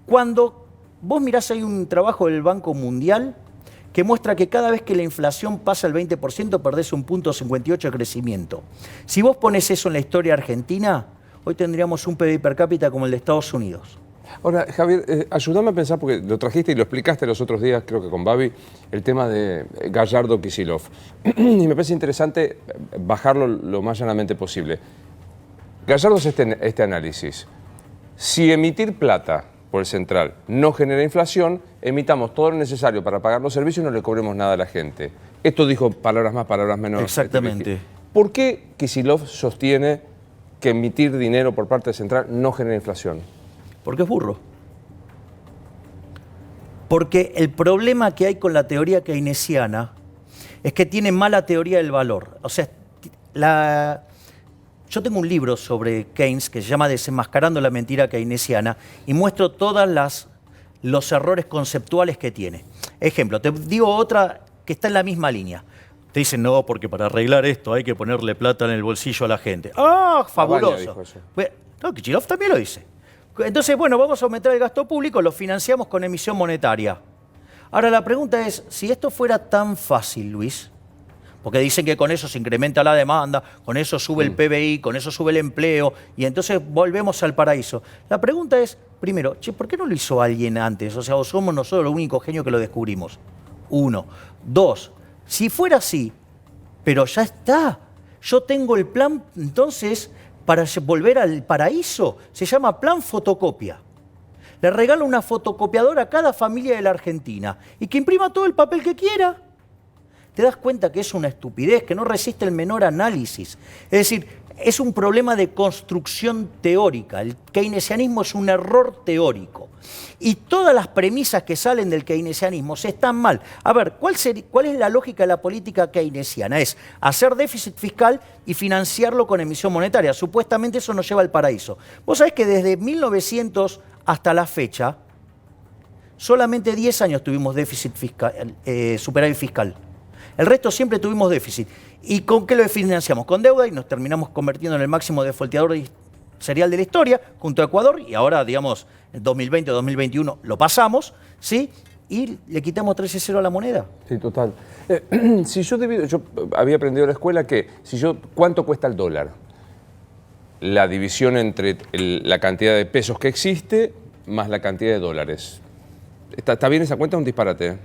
Cuando vos mirás, hay un trabajo del Banco Mundial que muestra que cada vez que la inflación pasa el 20%, perdés 1,58 de crecimiento. Si vos pones eso en la historia argentina, hoy tendríamos un PIB per cápita como el de Estados Unidos. Ahora, Javier, ayúdame a pensar, porque lo trajiste y lo explicaste los otros días, creo que con Babi, el tema de Gallardo-Kicillof. Y me parece interesante bajarlo lo más llanamente posible. Gallardo hace este análisis. Si emitir plata por el central no genera inflación, emitamos todo lo necesario para pagar los servicios y no le cobremos nada a la gente. Esto dijo palabras más, palabras menos. Exactamente. ¿Por qué Kicillof sostiene que emitir dinero por parte del central no genera inflación? Porque es burro. Porque el problema que hay con la teoría keynesiana es que tiene mala teoría del valor. O sea, yo tengo un libro sobre Keynes que se llama Desenmascarando la mentira keynesiana y muestro todos los errores conceptuales que tiene. Ejemplo, te digo otra que está en la misma línea. Te dicen, no, porque para arreglar esto hay que ponerle plata en el bolsillo a la gente. ¡Ah, fabuloso! No, Kicillof también lo dice. Entonces, bueno, vamos a aumentar el gasto público, lo financiamos con emisión monetaria. Ahora, la pregunta es, si esto fuera tan fácil, Luis, Porque dicen que con eso se incrementa la demanda, con eso sube el PBI, con eso sube el empleo, y entonces volvemos al paraíso. La pregunta es, primero, che, ¿por qué no lo hizo alguien antes? O sea, ¿o somos nosotros los únicos genios que lo descubrimos? Uno. Dos, si fuera así, pero ya está. Yo tengo el plan, entonces, para volver al paraíso. Se llama plan fotocopia. Le regalo una fotocopiadora a cada familia de la Argentina y que imprima todo el papel que quiera. Te das cuenta que es una estupidez, que no resiste el menor análisis. Es decir, es un problema de construcción teórica. El keynesianismo es un error teórico. Y todas las premisas que salen del keynesianismo están mal. A ver, ¿cuál es la lógica de la política keynesiana? Es hacer déficit fiscal y financiarlo con emisión monetaria. Supuestamente eso nos lleva al paraíso. Vos sabés que desde 1900 hasta la fecha, solamente 10 años tuvimos déficit fiscal, superávit fiscal. El resto siempre tuvimos déficit. ¿Y con qué lo financiamos? Con deuda, y nos terminamos convirtiendo en el máximo defaulteador serial de la historia, junto a Ecuador, y ahora, digamos, en 2020 o 2021 lo pasamos, ¿sí? Y le quitamos 13-0 a la moneda. Sí, total. Si yo había aprendido en la escuela que ¿cuánto cuesta el dólar? La división entre la cantidad de pesos que existe más la cantidad de dólares. ¿Está bien esa cuenta? Es un disparate.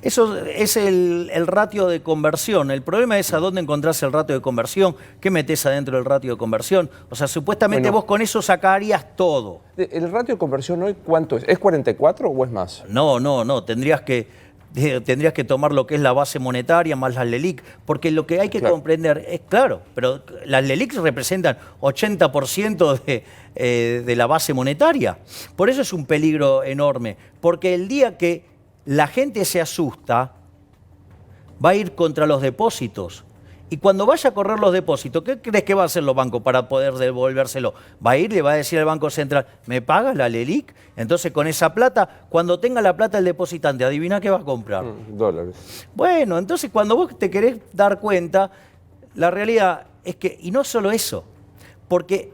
Eso es el ratio de conversión. El problema es a dónde encontrás el ratio de conversión, qué metés adentro del ratio de conversión. O sea, supuestamente vos con eso sacarías todo. ¿El ratio de conversión hoy cuánto es? ¿Es 44 o es más? No. Tendrías que tomar lo que es la base monetaria más las LELIQ, porque lo que hay que comprender es, claro, pero las LELIQ representan 80% de la base monetaria. Por eso es un peligro enorme, porque el día que la gente se asusta, va a ir contra los depósitos. Y cuando vaya a correr los depósitos, ¿qué crees que va a hacer los bancos para poder devolvérselo? Va a ir, le va a decir al Banco Central, ¿me pagas la LELIQ? Entonces con esa plata, cuando tenga la plata el depositante, adivina qué va a comprar. Dólares. Bueno, entonces cuando vos te querés dar cuenta, la realidad es que, y no solo eso, porque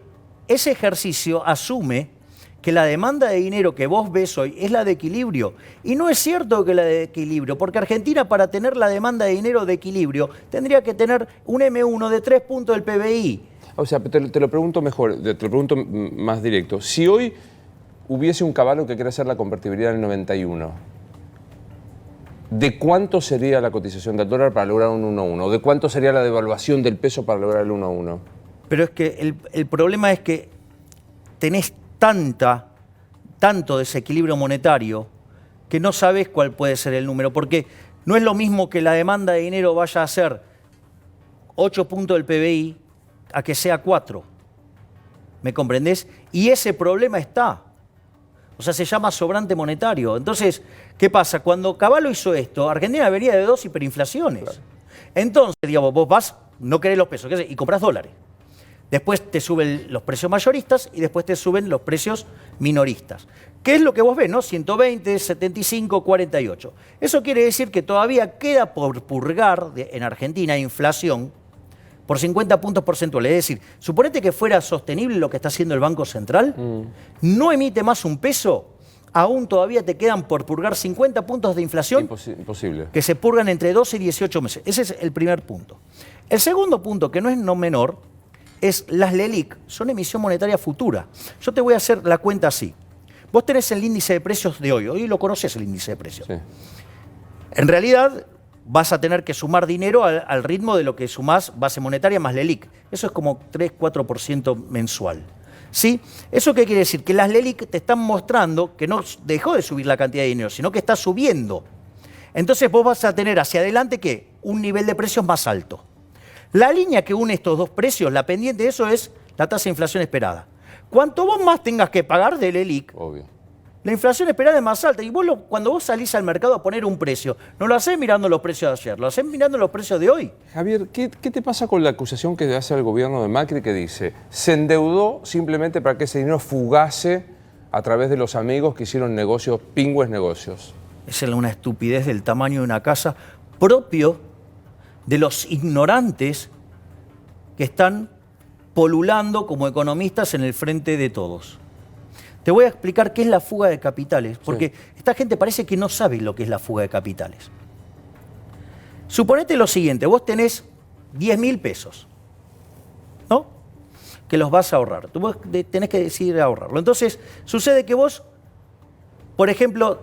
ese ejercicio asume que la demanda de dinero que vos ves hoy es la de equilibrio. Y no es cierto que la de equilibrio, porque Argentina para tener la demanda de dinero de equilibrio tendría que tener un M1 de 3 puntos del PBI. O sea, te lo pregunto mejor, te lo pregunto más directo. Si hoy hubiese un caballo que quiera hacer la convertibilidad en el 91, ¿de cuánto sería la cotización del dólar para lograr un 1-1? ¿De cuánto sería la devaluación del peso para lograr el 1-1? Pero es que el problema es que tenés tanto desequilibrio monetario que no sabes cuál puede ser el número, porque no es lo mismo que la demanda de dinero vaya a ser 8 puntos del PBI a que sea 4. ¿Me comprendés? Y ese problema está. O sea, se llama sobrante monetario. Entonces, ¿qué pasa? Cuando Cavallo hizo esto, Argentina venía de 2 hiperinflaciones. Claro. Entonces, digamos, vos vas, no querés los pesos, y compras dólares. Después te suben los precios mayoristas y después te suben los precios minoristas. ¿Qué es lo que vos ves, no? 120, 75, 48. Eso quiere decir que todavía queda por purgar en Argentina inflación por 50 puntos porcentuales. Es decir, suponete que fuera sostenible lo que está haciendo el Banco Central, no emite más un peso, aún todavía te quedan por purgar 50 puntos de inflación imposible, que se purgan entre 12 y 18 meses. Ese es el primer punto. El segundo punto, que no es no menor, es las LELIQ, son emisión monetaria futura. Yo te voy a hacer la cuenta así. Vos tenés el índice de precios de hoy lo conocés el índice de precios. Sí. En realidad vas a tener que sumar dinero al ritmo de lo que sumás base monetaria más LELIQ. Eso es como 3-4% mensual. ¿Sí? ¿Eso qué quiere decir? Que las LELIQ te están mostrando que no dejó de subir la cantidad de dinero, sino que está subiendo. Entonces vos vas a tener hacia adelante, ¿qué? Un nivel de precios más alto. La línea que une estos dos precios, la pendiente de eso es la tasa de inflación esperada. Cuanto vos más tengas que pagar de LELIQ, obvio, la inflación esperada es más alta. Y vos cuando vos salís al mercado a poner un precio, no lo hacés mirando los precios de ayer, lo hacés mirando los precios de hoy. Javier, ¿qué te pasa con la acusación que hace el gobierno de Macri que dice se endeudó simplemente para que ese dinero fugase a través de los amigos que hicieron negocios, pingües negocios? Es una estupidez del tamaño de una casa propio de los ignorantes que están polulando como economistas en el frente de todos. Te voy a explicar qué es la fuga de capitales, porque esta gente parece que no sabe lo que es la fuga de capitales. Suponete lo siguiente, vos tenés 10.000 pesos, ¿no? Que los vas a ahorrar. Tú tenés que decidir ahorrarlo. Entonces, sucede que vos, por ejemplo,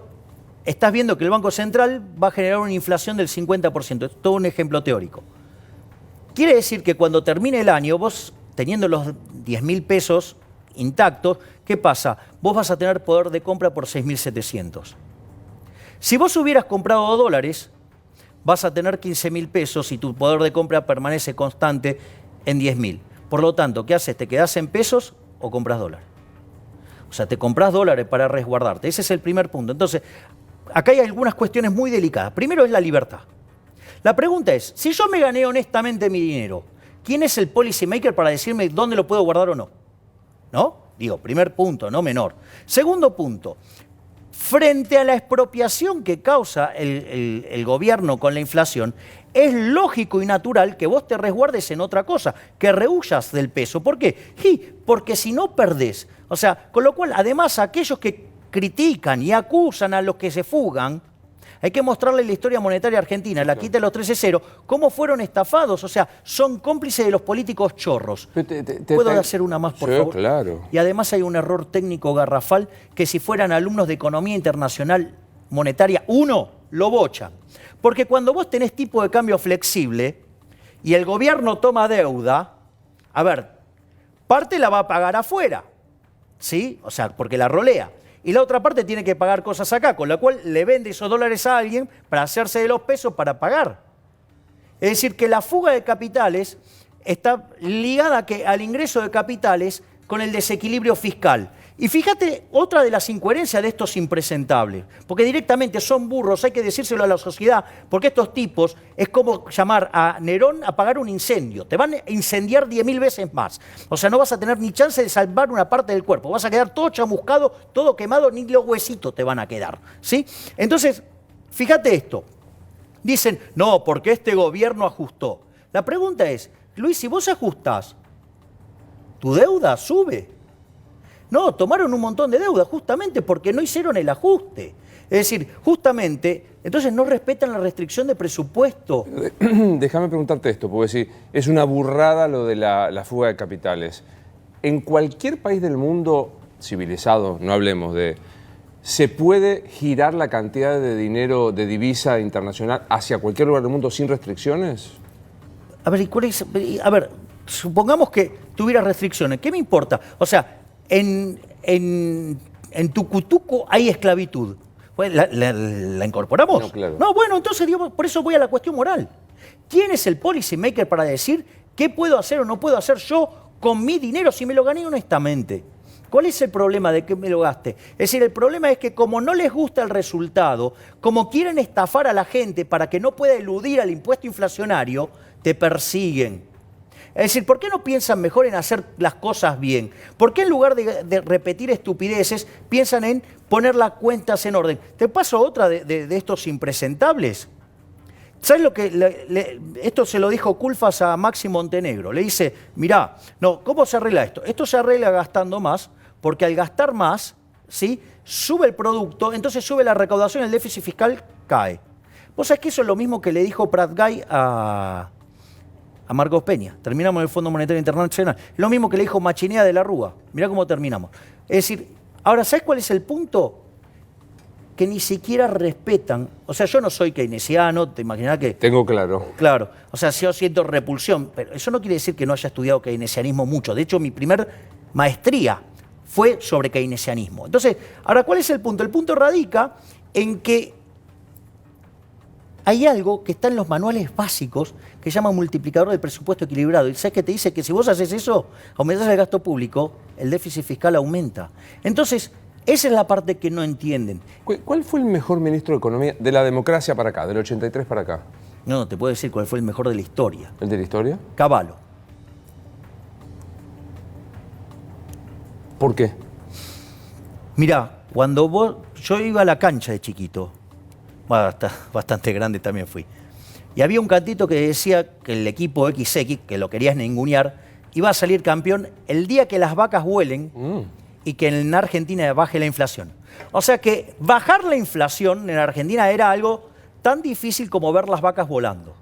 estás viendo que el Banco Central va a generar una inflación del 50%. Es todo un ejemplo teórico. Quiere decir que cuando termine el año, vos, teniendo los 10.000 pesos intactos, ¿qué pasa? Vos vas a tener poder de compra por 6.700. Si vos hubieras comprado dólares, vas a tener 15.000 pesos y tu poder de compra permanece constante en 10.000. Por lo tanto, ¿qué haces? ¿Te quedás en pesos o compras dólares? O sea, te compras dólares para resguardarte. Ese es el primer punto. Entonces, acá hay algunas cuestiones muy delicadas. Primero es la libertad. La pregunta es, si yo me gané honestamente mi dinero, ¿quién es el policy maker para decirme dónde lo puedo guardar o no? ¿No? Digo, primer punto, no menor. Segundo punto, frente a la expropiación que causa el gobierno con la inflación, es lógico y natural que vos te resguardes en otra cosa, que rehuyas del peso. ¿Por qué? Porque si no perdés. O sea, con lo cual, además, aquellos que critican y acusan a los que se fugan, hay que mostrarle la historia monetaria argentina, la quita de los 13-0, cómo fueron estafados. O sea, son cómplices de los políticos chorros. ¿Puedo hacer una más, por favor? Claro. Y además hay un error técnico garrafal que si fueran alumnos de Economía Internacional Monetaria 1, lo bochan. Porque cuando vos tenés tipo de cambio flexible y el gobierno toma deuda, a ver, parte la va a pagar afuera, ¿sí? O sea, porque la rolea. Y la otra parte tiene que pagar cosas acá, con la cual le vende esos dólares a alguien para hacerse de los pesos para pagar. Es decir, que la fuga de capitales está ligada al ingreso de capitales con el desequilibrio fiscal. Y fíjate otra de las incoherencias de estos impresentables, porque directamente son burros, hay que decírselo a la sociedad, porque estos tipos es como llamar a Nerón a apagar un incendio, te van a incendiar 10.000 veces más. O sea, no vas a tener ni chance de salvar una parte del cuerpo, vas a quedar todo chamuscado, todo quemado, ni los huesitos te van a quedar, ¿sí? Entonces, fíjate esto, dicen, no, porque este gobierno ajustó. La pregunta es, Luis, si vos ajustás, tu deuda sube. No, tomaron un montón de deuda justamente porque no hicieron el ajuste. Es decir, justamente, entonces no respetan la restricción de presupuesto. Déjame preguntarte esto, porque si es una burrada lo de la fuga de capitales. En cualquier país del mundo civilizado, no hablemos de... ¿Se puede girar la cantidad de dinero de divisa internacional hacia cualquier lugar del mundo sin restricciones? A ver, supongamos que tuviera restricciones. ¿Qué me importa? O sea, en Tucutuco hay esclavitud. Pues, ¿la incorporamos? No, claro. No, bueno, entonces digamos, por eso voy a la cuestión moral. ¿Quién es el policy maker para decir qué puedo hacer o no puedo hacer yo con mi dinero si me lo gané honestamente? ¿Cuál es el problema de que me lo gaste? Es decir, el problema es que como no les gusta el resultado, como quieren estafar a la gente para que no pueda eludir al impuesto inflacionario, te persiguen. Es decir, ¿por qué no piensan mejor en hacer las cosas bien? ¿Por qué en lugar de repetir estupideces piensan en poner las cuentas en orden? Te paso otra de estos impresentables. ¿Sabes lo que esto se lo dijo Culfas a Maxi Montenegro? Le dice, mirá, no, ¿cómo se arregla esto? Esto se arregla gastando más, porque al gastar más, ¿sí?, sube el producto, entonces sube la recaudación, el déficit fiscal cae. ¿Vos sabés que eso es lo mismo que le dijo Prat Guy a Marcos Peña? Terminamos en el Fondo Monetario Internacional. Lo mismo que le dijo Machinea de la Rúa. Mirá cómo terminamos. Es decir, ahora, ¿sabes cuál es el punto? Que ni siquiera respetan. O sea, yo no soy keynesiano, te imaginarás que... Tengo claro. Claro. O sea, yo siento repulsión, pero eso no quiere decir que no haya estudiado keynesianismo mucho. De hecho, mi primer maestría fue sobre keynesianismo. Entonces, ahora, ¿cuál es el punto? El punto radica en que hay algo que está en los manuales básicos que se llama multiplicador del presupuesto equilibrado. Y sabes que te dice que si vos haces eso, aumentás el gasto público, el déficit fiscal aumenta. Entonces, esa es la parte que no entienden. ¿Cuál fue el mejor ministro de Economía de la democracia para acá, del 83 para acá? No, te puedo decir cuál fue el mejor de la historia. ¿El de la historia? Cavallo. ¿Por qué? Mirá, yo iba a la cancha de chiquito, bastante grande también fui, y había un cantito que decía que el equipo XX, que lo querías ningunear, iba a salir campeón el día que las vacas vuelen y que en Argentina baje la inflación. O sea que bajar la inflación en Argentina era algo tan difícil como ver las vacas volando.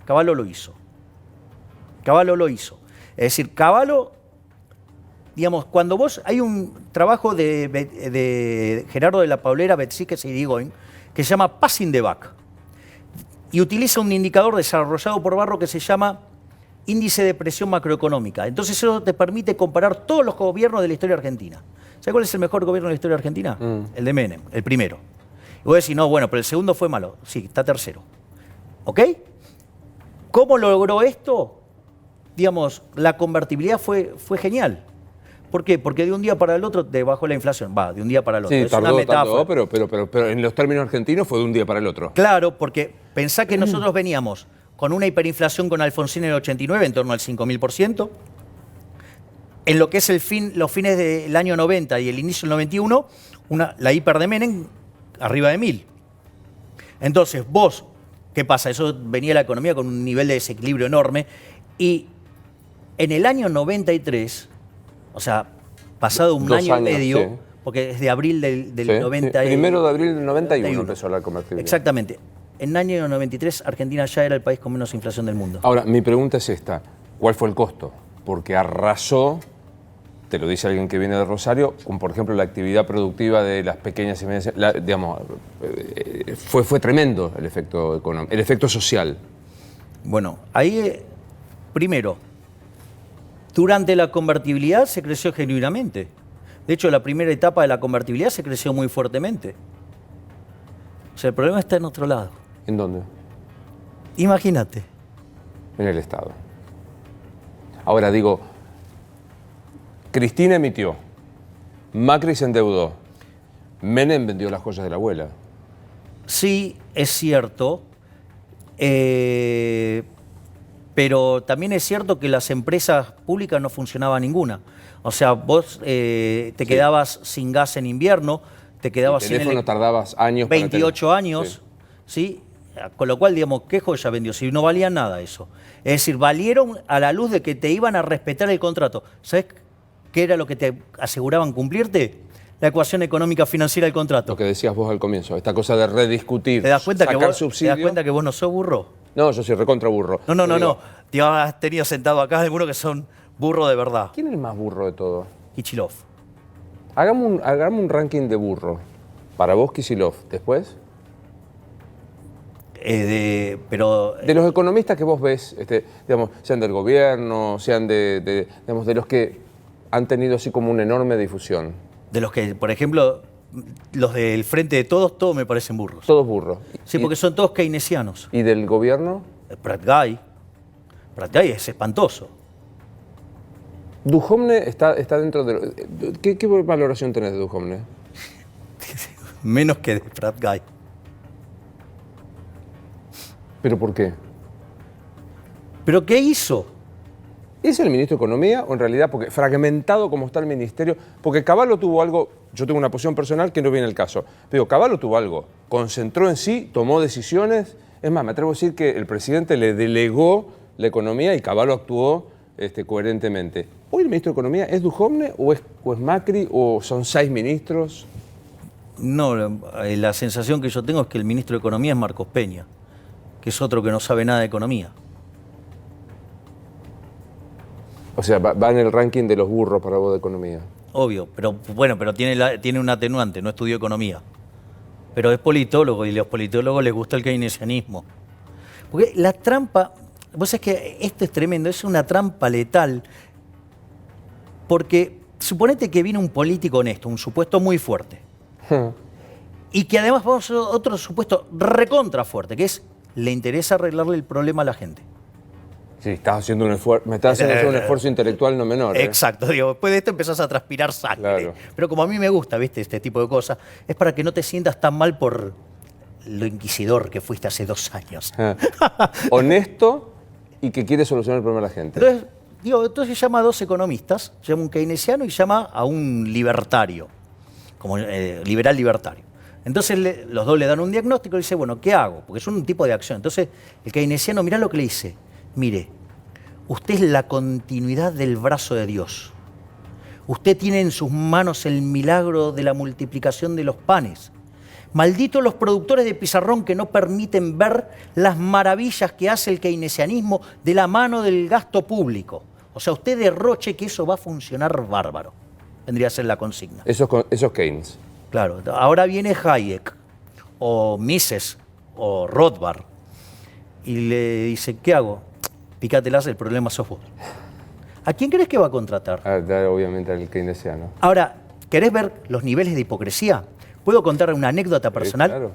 Cavallo lo hizo. Cavallo lo hizo. Es decir, Cavallo, digamos, cuando vos, hay un trabajo de Gerardo de la Paulera, Betsiques y Irigoyen, que se llama Passing the Buck, y utiliza un indicador desarrollado por Barro que se llama índice de presión macroeconómica. Entonces eso te permite comparar todos los gobiernos de la historia argentina. ¿Sabes cuál es el mejor gobierno de la historia argentina? El de Menem, el primero. Y vos decís, no, bueno, pero el segundo fue malo. Sí, está tercero. ¿Ok? ¿Cómo logró esto? Digamos, la convertibilidad fue genial. ¿Por qué? Porque de un día para el otro te bajó la inflación. Va, de un día para el otro. Sí, es una metáfora. pero en los términos argentinos fue de un día para el otro. Claro, porque pensá que nosotros veníamos con una hiperinflación con Alfonsín en el 89, en torno al 5.000%. En lo que es los fines del año 90 y el inicio del 91, la hiper de Menem arriba de 1.000. Entonces, vos, ¿qué pasa? Eso venía la economía con un nivel de desequilibrio enorme. Y en el año 93, o sea, pasado un año y medio, sí, porque es de abril del sí, 90. Sí. Primero de abril del 91 empezó la convertibilidad. Exactamente. En el año 93, Argentina ya era el país con menos inflación del mundo. Ahora, mi pregunta es esta. ¿Cuál fue el costo? Porque arrasó, te lo dice alguien que viene de Rosario, con, por ejemplo, la actividad productiva de las pequeñas y medianas, digamos, fue tremendo el efecto económico, el efecto social. Bueno, ahí, primero, durante la convertibilidad se creció genuinamente. De hecho, la primera etapa de la convertibilidad se creció muy fuertemente. O sea, el problema está en otro lado. ¿En dónde? Imagínate. En el Estado. Ahora digo, Cristina emitió, Macri se endeudó, Menem vendió las joyas de la abuela. Sí, es cierto, pero también es cierto que las empresas públicas no funcionaba ninguna. O sea, vos te quedabas sin gas en invierno, te quedabas sin... El teléfono tardabas años. 28 años, ¿sí? Con lo cual, digamos, ¿qué joya vendió? Si no valía nada eso. Es decir, valieron a la luz de que te iban a respetar el contrato. ¿Sabes qué era lo que te aseguraban cumplirte? La ecuación económica financiera del contrato. Lo que decías vos al comienzo, esta cosa de rediscutir, ¿Te das cuenta sacar subsidio? ¿Te das cuenta que vos no sos burro? No, yo soy recontra burro. No. Te has tenido sentado acá algunos que son burros de verdad. ¿Quién es el más burro de todo? Kicillof. Hagamos un ranking de burro. Para vos, Kicillof. ¿Después? De los economistas que vos ves, digamos, sean del gobierno, sean digamos, de los que han tenido así como una enorme difusión. De los que, por ejemplo, los del Frente de Todos me parecen burros. Todos burros. Sí, porque son todos keynesianos. ¿Y del gobierno? Prat Guy es espantoso. Duhovne está dentro de... ¿Qué valoración tenés de Duhovne? Menos que de Prat Guy. ¿Pero por qué? ¿Pero qué hizo? ¿Es el ministro de Economía o en realidad, porque fragmentado como está el ministerio? Porque Cavallo tuvo algo, yo tengo una posición personal que no viene al caso, pero Cavallo tuvo algo, concentró en sí, tomó decisiones. Es más, me atrevo a decir que el presidente le delegó la economía y Cavallo actuó coherentemente. ¿Hoy el ministro de Economía es Duhovne o es Macri o son 6 ministros? No, la sensación que yo tengo es que el ministro de Economía es Marcos Peña, que es otro que no sabe nada de economía. O sea, va en el ranking de los burros para vos de economía. Obvio, pero bueno, pero tiene un atenuante, no estudió economía. Pero es politólogo y a los politólogos les gusta el keynesianismo. Porque la trampa, vos sabés que esto es tremendo, es una trampa letal. Porque suponete que viene un político honesto, un supuesto muy fuerte. Y que además vamos a otro supuesto recontra fuerte, que es, le interesa arreglarle el problema a la gente. Sí, estás haciendo un esfuerzo, me estás haciendo hacer un esfuerzo intelectual no menor. Exacto, digo, después de esto empezás a transpirar sangre. Claro. Pero como a mí me gusta, ¿viste? Este tipo de cosas, es para que no te sientas tan mal por lo inquisidor que fuiste hace 2 años. Honesto y que quiere solucionar el problema de la gente. Entonces llama a 2 economistas, llama a un keynesiano y llama a un libertario, como liberal libertario. Entonces los dos le dan un diagnóstico y dice, bueno, ¿qué hago? Porque es un tipo de acción. Entonces el keynesiano, mirá lo que le dice. Mire, usted es la continuidad del brazo de Dios. Usted tiene en sus manos el milagro de la multiplicación de los panes. Malditos los productores de pizarrón que no permiten ver las maravillas que hace el keynesianismo de la mano del gasto público. O sea, usted derroche que eso va a funcionar bárbaro. Vendría a ser la consigna. Esos Keynes. Claro, ahora viene Hayek, o Mises, o Rothbard, y le dice, ¿qué hago? Pícatelas, el problema sos vos. ¿A quién crees que va a contratar? Obviamente al keynesiano. Ahora, ¿querés ver los niveles de hipocresía? ¿Puedo contar una anécdota personal? Claro.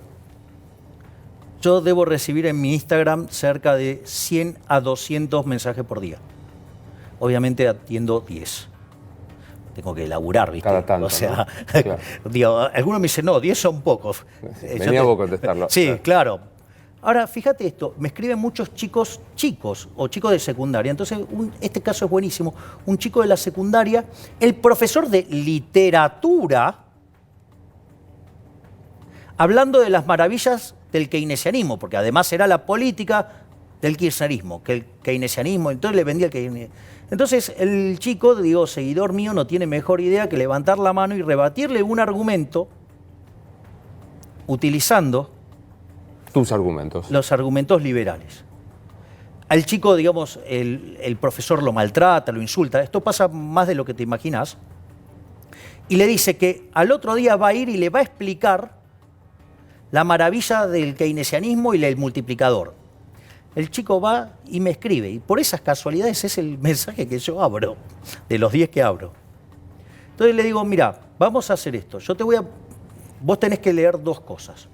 Yo debo recibir en mi Instagram cerca de 100 a 200 mensajes por día. Obviamente atiendo 10. Tengo que laburar, ¿viste? Cada tanto, o sea, ¿no? Claro. digo, algunos me dicen, no, 10 son pocos. Venía vos a contestarlo. Sí, claro. Ahora, fíjate esto, me escriben muchos chicos o chicos de secundaria. Entonces, este caso es buenísimo. Un chico de la secundaria, el profesor de literatura, hablando de las maravillas del keynesianismo, porque además era la política del kirchnerismo, que el keynesianismo, entonces le vendía el keynesianismo. Entonces el chico, digo, seguidor mío, no tiene mejor idea que levantar la mano y rebatirle un argumento utilizando tus argumentos. Los argumentos liberales. Al chico, digamos, el profesor lo maltrata, lo insulta. Esto pasa más de lo que te imaginas. Y le dice que al otro día va a ir y le va a explicar la maravilla del keynesianismo y del multiplicador. El chico va y me escribe, y por esas casualidades es el mensaje que yo abro, de los 10 que abro. Entonces le digo, mira, vamos a hacer esto. Vos tenés que leer dos cosas.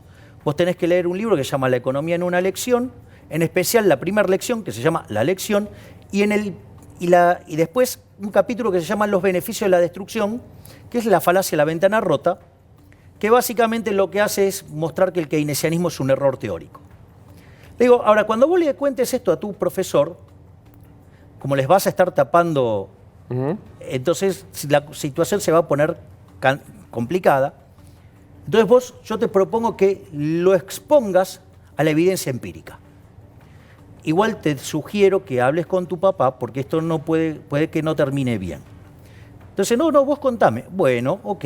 Vos tenés que leer un libro que se llama La economía en una lección, en especial la primera lección, que se llama La lección, y después un capítulo que se llama Los beneficios de la destrucción, que es la falacia de la ventana rota, que básicamente lo que hace es mostrar que el keynesianismo es un error teórico. Le digo, ahora, cuando vos le cuentes esto a tu profesor, como les vas a estar tapando, entonces la situación se va a poner complicada. Entonces yo te propongo que lo expongas a la evidencia empírica. Igual te sugiero que hables con tu papá, porque esto no puede que no termine bien. Entonces, no, vos contame. Bueno, ok.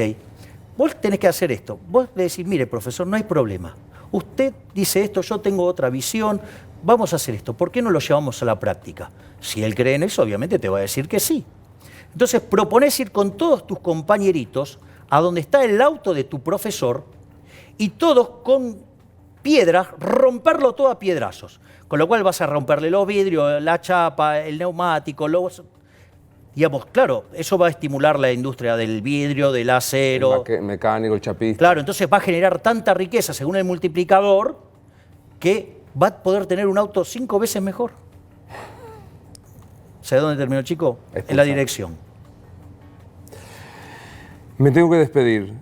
Vos tenés que hacer esto. Vos le decís, mire, profesor, no hay problema. Usted dice esto, yo tengo otra visión, vamos a hacer esto. ¿Por qué no lo llevamos a la práctica? Si él cree en eso, obviamente te va a decir que sí. Entonces proponés ir con todos tus compañeritos a donde está el auto de tu profesor y todos con piedras, romperlo todo a piedrazos. Con lo cual vas a romperle los vidrios, la chapa, el neumático, digamos, claro, eso va a estimular la industria del vidrio, del acero. El mecánico, el chapista. Claro, entonces va a generar tanta riqueza según el multiplicador que va a poder tener un auto 5 veces mejor. ¿Sabes dónde terminó el chico? En la dirección. Me tengo que despedir.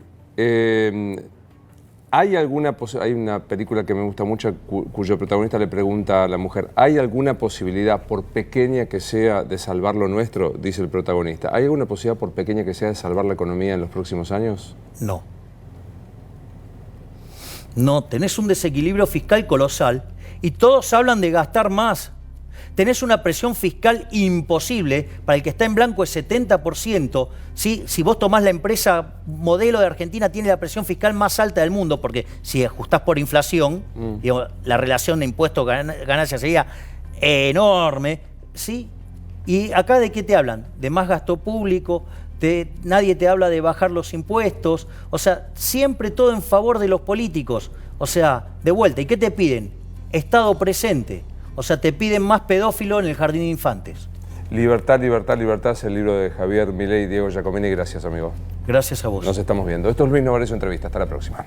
Hay una película que me gusta mucho cuyo protagonista le pregunta a la mujer, ¿hay alguna posibilidad, por pequeña que sea, de salvar lo nuestro? Dice el protagonista. ¿Hay alguna posibilidad, por pequeña que sea, de salvar la economía en los próximos años? No. No, tenés un desequilibrio fiscal colosal y todos hablan de gastar más. Tenés una presión fiscal imposible, para el que está en blanco es 70%. ¿Sí? Si vos tomás la empresa modelo de Argentina, tiene la presión fiscal más alta del mundo, porque si ajustás por inflación, digamos, la relación de impuestos-ganancia sería enorme. ¿Sí? ¿Y acá de qué te hablan? De más gasto público, nadie te habla de bajar los impuestos, o sea, siempre todo en favor de los políticos. O sea, de vuelta, ¿y qué te piden? Estado presente. O sea, te piden más pedófilo en el jardín de infantes. Libertad, libertad, libertad es el libro de Javier Milei y Diego Giacomini. Gracias, amigo. Gracias a vos. Nos estamos viendo. Esto es Luis Novarecio Entrevista. Hasta la próxima.